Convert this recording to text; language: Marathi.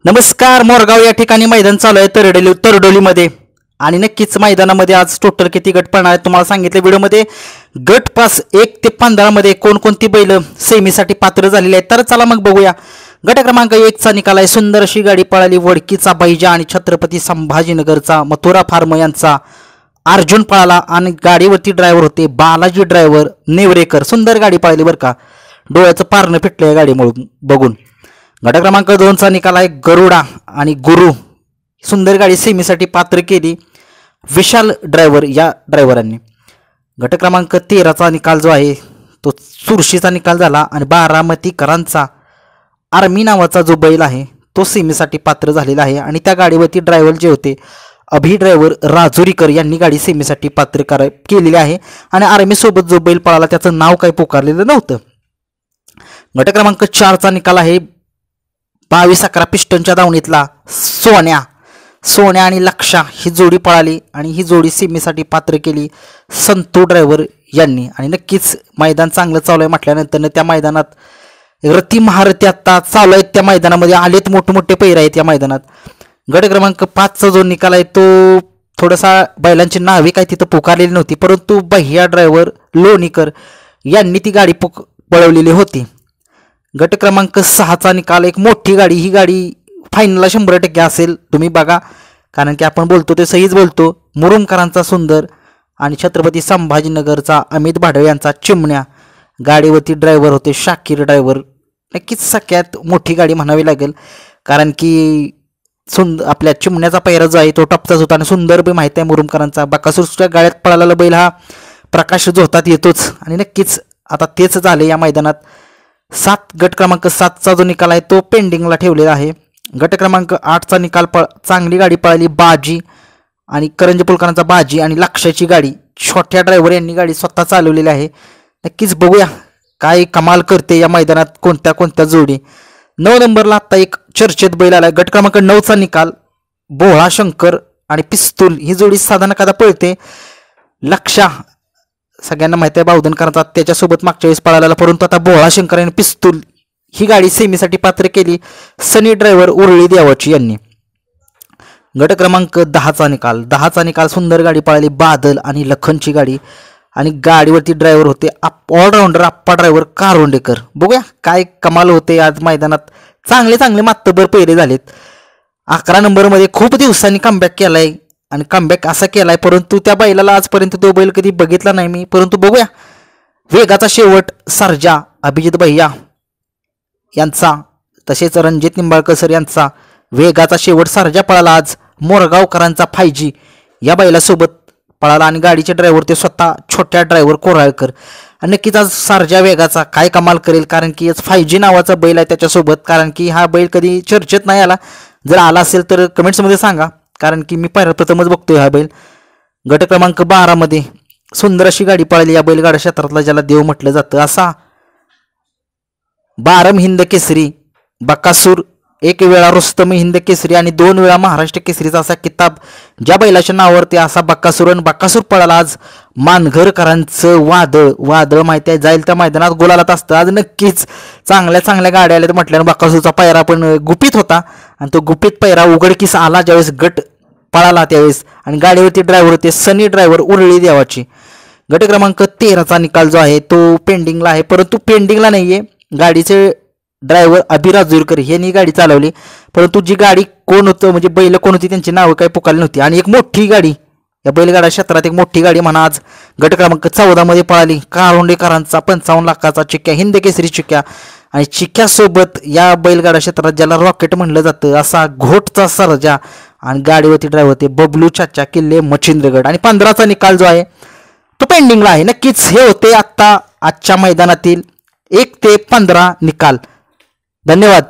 नमस्कार. मोरगाव या ठिकाणी मैदान चालू आहे तरडोलीमध्ये आणि नक्कीच मैदानामध्ये आज टोटल किती गट पडणार आहेत तुम्हाला सांगितलं व्हिडिओमध्ये. गट पास 1 ते 15 मध्ये कोणकोणती बैल सेमीसाठी पात्र झालेली आहेत तर चला मग बघूया. गट क्रमांक 1 चा निकाल आहे. सुंदर अशी गाडी पळाली. वडकीचा बैजा आणि छत्रपती संभाजीनगरचा मथुरा फार्म यांचा अर्जुन पळाला आणि गाडीवरती ड्रायव्हर होते बालाजी ड्रायव्हर नेवरेकर. सुंदर गाडी पळाली बरं का. डोळ्याचं पारणं फिटलं या गाडीमुळे बघून. गट क्रमांक 2 चा निकाल आहे. गरुडा आणि गुरु. सुंदर गाडी सेमीसाठी पात्र केली विशाल ड्रायव्हर या ड्रायव्हरांनी. गट क्रमांक 13 चा निकाल जो आहे तो चुरशीचा निकाल झाला आणि बारामतीकरांचा आर्मी नावाचा जो बैल आहे तो सेमीसाठी पात्र झालेला आहे आणि त्या गाडीवरती ड्रायव्हर जे होते अभि ड्रायव्हर राजुरीकर यांनी गाडी सेमीसाठी पात्र केलेली आहे आणि आर्मी सोबत जो बैल पळाला त्याचं नाव काही पुकारलेलं नव्हतं. गट क्रमांक 4 चा निकाल आहे. 22-11 पिस्टनच्या दावणीतला सोन्या आणि लक्षा ही जोडी पळाली आणि ही जोडी सेमीसाठी पात्र केली संतू ड्रायव्हर यांनी. आणि नक्कीच मैदान चांगलं चालू आहे म्हटल्यानंतर त्या मैदानात रती महारथी आत्ता चालू आहेत. त्या मैदानामध्ये आलेत मोठमोठे पैर आहेत या मैदानात. गट क्रमांक 5 चा जो निकाल आहे तो थोडासा बैलांची नावे काही तिथं पुकारलेली नव्हती परंतु भैया ड्रायव्हर लोणीकर यांनी ती गाडी पळवलेली होती. गट क्रमांक 6 चा निकाल. एक मोठी गाडी. ही गाडी फायनलला 100% असेल. तुम्ही बघा कारण की आपण बोलतो ते सहीच बोलतो. मुरुमकरांचा सुंदर आणि छत्रपती संभाजीनगरचा अमित भाडवे यांचा चिमण्या. गाडीवरती ड्रायव्हर होते शाकीर ड्रायव्हर. नक्कीच सगळ्यात मोठी गाडी म्हणावी लागेल कारण की आपल्या चिमण्याचा पैरा जो आहे तो टपचाच होता आणि सुंदर बी माहीत आहे मुरुमकरांचा. बकासूरच्या गाड्यात पळालेला बैल हा प्रकाश जोहतात येतोच आणि नक्कीच आता तेच झाले या मैदानात. गट क्रमांक 7 चा जो निकाल आहे तो पेंडिंगला ठेवलेला आहे. गट क्रमांक 8 चा निकाल. चांगली गाडी पळाली. बाजी आणि करंज पुलकरांचा बाजी आणि लक्षाची गाडी. छोट्या ड्रायव्हर यांनी गाडी स्वतः चालवलेली आहे. नक्कीच बघूया काय कमाल करते या मैदानात कोणत्या जोडी. 9 नंबरला आता एक चर्चेत बैल आला. गट क्रमांक 9 चा निकाल. भोळा शंकर आणि पिस्तूल ही जोडी साधारण कदा पळते. लक्षा सगळ्यांना माहिती आहे बावधनकरांचा त्याच्यासोबत मागच्या वेळेस पळाला परंतु आता भोळा शंकर आणि पिस्तूल ही गाडी सेमीसाठी पात्र केली सनी ड्रायव्हर उरळी देवाची यांनी. गट क्रमांक 10 चा निकाल. 10 चा निकाल. सुंदर गाडी पळाली. बादल आणि लखनची गाडी आणि गाडीवरती ड्रायव्हर होते ऑलराऊंडर आप्पा ड्रायव्हर कारोंडेकर. बघूया काय कमाल होते आज मैदानात. चांगले मातबर पहिरे झालेत. 11 नंबरमध्ये खूप दिवसांनी कमबॅक केलाय आणि कमबॅक असा केलाय परंतु त्या बैलाला आजपर्यंत तो बैल कधी बघितला नाही मी परंतु बघूया. वेगाचा शेवट सर्जा अभिजित भैया यांचा तसेच रणजित निंबाळकर सर यांचा वेगाचा शेवट सर्जा पळाला आज. मोरगावकरांचा 5G या बैलासोबत पळाला आणि गाडीचे ड्रायव्हर ते स्वतः छोट्या ड्रायव्हर कोराळकर. आणि नक्कीच आज सर्जा वेगाचा काय कमाल करेल कारण की 5G नावाचा बैल आहे त्याच्यासोबत कारण की हा बैल कधी चर्चेत नाही आला. जर आला असेल तर कमेंट्समध्ये सांगा कारण की मी प्रथमच बघतोय हा बैल. गट क्रमांक 12 मध्ये सुंदर अशी गाडी पळाली या बैलगाडा क्षेत्रातला ज्याला देव म्हटलं जातं असा 12 हिंद केसरी बकासूर. 1 वेळा रुस्तम हिंद केसरी आणि 2 वेळा महाराष्ट्र केसरीचा असा किताब ज्या बैलाच्या नावावरती असा बकासूर आणि बकासूर पळाला आज. मानघरकरांचं वादळ माहिती आहे जाईल त्या मैदानात गोलालात असतं. आज नक्कीच चांगल्या गाड्या आल्या म्हटल्यानं बकासूरचा पैरा पण गुपित होता आणि तो गुपित पैरा उघडकीस आला ज्यावेळेस गट पळाला त्यावेळेस आणि गाडीवरती ड्रायव्हर होते सनी ड्रायव्हर उरळी देवाची. गट क्रमांक 13 चा निकाल जो आहे तो पेंडिंगला आहे परंतु पेंडिंगला नाहीये. गाडीचे ड्रायव्हर अभिराजुरकर यांनी गाडी चालवली परंतु जी गाडी कोण होतं म्हणजे बैल कोण होती त्यांची नावं काही पुकारली नव्हती. आणि एक मोठी गाडी या बैलगाडा क्षेत्रात एक मोठी गाडी म्हणा आज गट क्रमांक 14 मध्ये पळाली. कारोंडेकरांचा 55 लाखाचा चिक्क्या हिंद केसरी चिक्क्या आणि चिक्क्यासोबत या बैलगाडा क्षेत्रात ज्याला रॉकेट म्हणलं जातं असा घोटचा सर्जा आणि गाडीवरती ड्रायव्हर होते बबलू चाचा किल्ले मच्छिंद्रगड. आणि 15 चा निकाल जो आहे तो पेंडिंगला आहे. नक्कीच हे होते आजच्या मैदानातील 1 ते 15 निकाल. धन्यवाद.